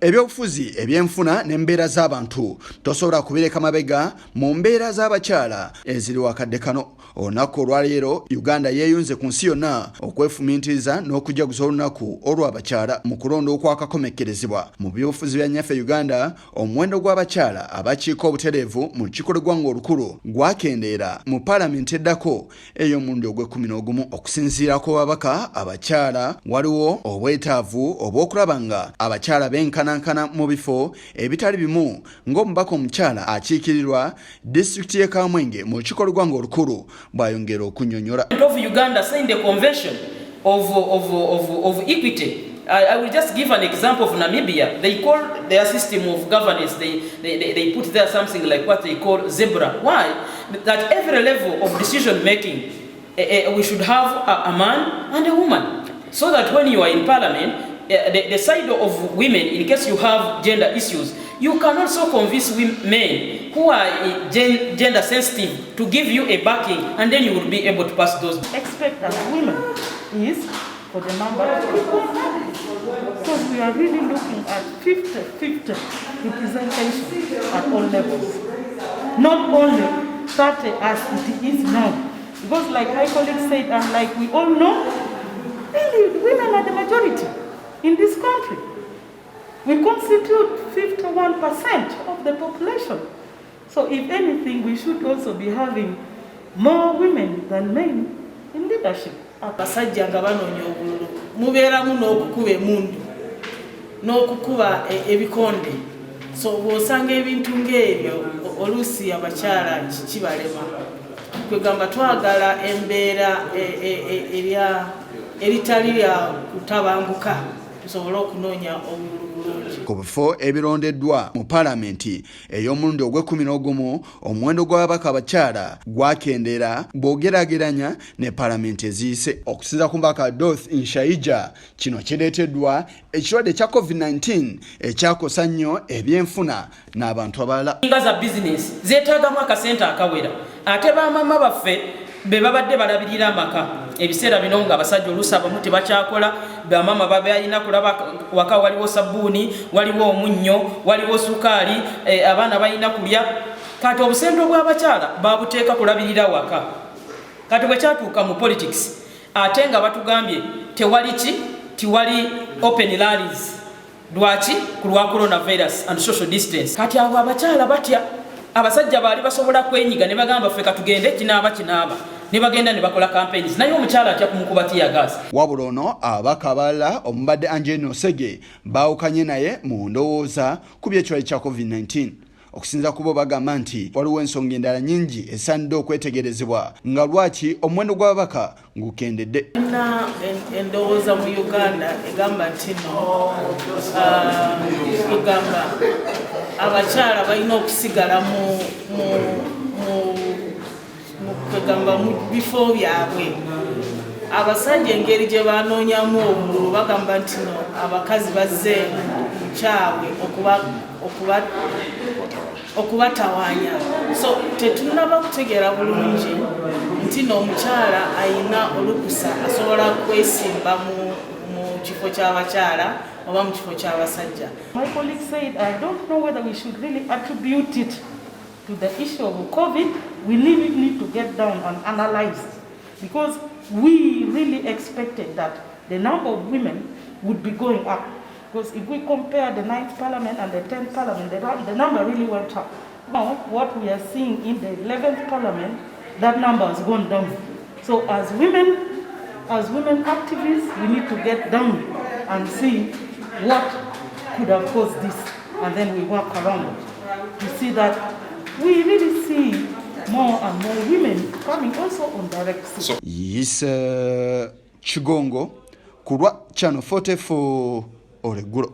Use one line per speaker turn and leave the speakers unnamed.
Ebyobufuzi ebyenfuna n'embeera z'abantu tosobola kubireka mabega mu mbeera z'abakyala eziri wakadde kano. Olunaku olwaleero Uganda yeeyunze ku nsi yonna okwefumiitiriza n'okujaguza olunaku olw'abakyala mu kulonda okwakakomekkerezebwa mu byobufuzi bya nnyaffe Uganda. Omuwendo gw'abakyala abakiika obutereevu mu lukiiko lw'eggwanga olukulu gwakendeera mu Palamenti eddako ey'omulundi ogw'e11. Okusinziira ku babaka abakyala, waliwo obwetaavu obw'okulaba nga abakyala benkana mu bifo ebitali bimu ng'omubaka omukyala akiikirirwa disitulikiti y'e Kamwenge mu lukiiko lw'eggwanga olukulu bw'ayongera okunnyonnyola.
Uganda signed a convention of equity. I will just give an example of Namibia. They call their system of governance, they put there something like what they call zebra. Why? That every level of decision making, we should have a man and a woman. So that when you are in parliament, the side of women, in case you have gender issues, you can also convince men who are gender sensitive to give you a backing, and then you will be able to pass those.
Expect that women is for the number of people, because we are really looking at 50-50 representation at all levels, not only 30 as it is now. Because like my colleague said, and like we all know, really women are the majority in this country. We constitute 51% of the population. So if anything, we should also be having more women than men in leadership.
Abasajja nga banoonya obululu mubeeramu n'okukuba emundu n'okukuba ebikonde. So bw'osanga ebintu ng'ebyo oluusi abakyala kibalema. Kwegamba twagala embeera eritali lya kutabanguka tusobole okunoonya obululu.
Ku bifo ebirondeddwa mu Palamenti ey'omulundi ogw'e11, omuwendo gw'ababaka abakyala gwakendeera bw'ogeraageranya ne Palamenti eziyise. Okusinziira ku mbaka Dorothy Nshaija, kino kireeteddwa ekirwadde kya COVID-19 ekyakosa nnyo ebyenfuna n'abantu abalala.
Nga za bizinesi zeetaagamu akasente akawera, ate bamama baffe be babadde balabirira amaka ebiseera bino nga abasajja oluusi abamu tebakyakola, bamama babalina kulaba waka waliwo sabbuuni, waliwo omunnyo, waliwo sukaali, abaana balina kulya. Kati obusente obw'abakyala babuteeka kulabirira waka. Kati bwe kyatuuka mu politics ate nga batugambye tiwali open rallies. Lwaki? Ku lwa coronavirus and social distance. Kati abo abakyala batya. Abasajja baali basobola kwenyiga ne bagamba ffe katugende kinaaba ne bagenda ne bakola campaigns, naye omukyala atya kumukuba tiya gas.
Wabula ono abaka abalala omubadde Angelina Osege baawukanye naye mu ndowooza ku by'ekirwadde kya COVID-19. Okusinziira ku bo bagamba nti waliwo ensonga endala nnyingi esaanidde okwetegerezebwa nga lwaki omuwendo gw'ababaka gukendedde.
Endowooza mu Uganda egamba nti egamba abakyala balina okusigala mu bifo byabwe. Abasajja engeri gye banoonyamu obululu bagamba nti abakazi bazze mu kyabwe okubatawaanya. So tetunaba kutegeera bulungi nti omukyala ayina olukusa asobola kwesimba mu kifo ky'abakyala oba mu kifo ky'abasajja.
My colleague said, I don't know whether we should really attribute it to the issue of COVID. We really need to get down and analyze, because we really expected that the number of women would be going up. Because if we compare the 9th Parliament and the 10th Parliament, the number really went up. Now, what we are seeing in the 11th Parliament, that number has gone down. So as women activists, we need to get down and see what could have caused this, and then we work around it to see that we really see more and more women coming also on direct seat.
Yes, Chigongo, Kulwa Channel 44 Oregulo.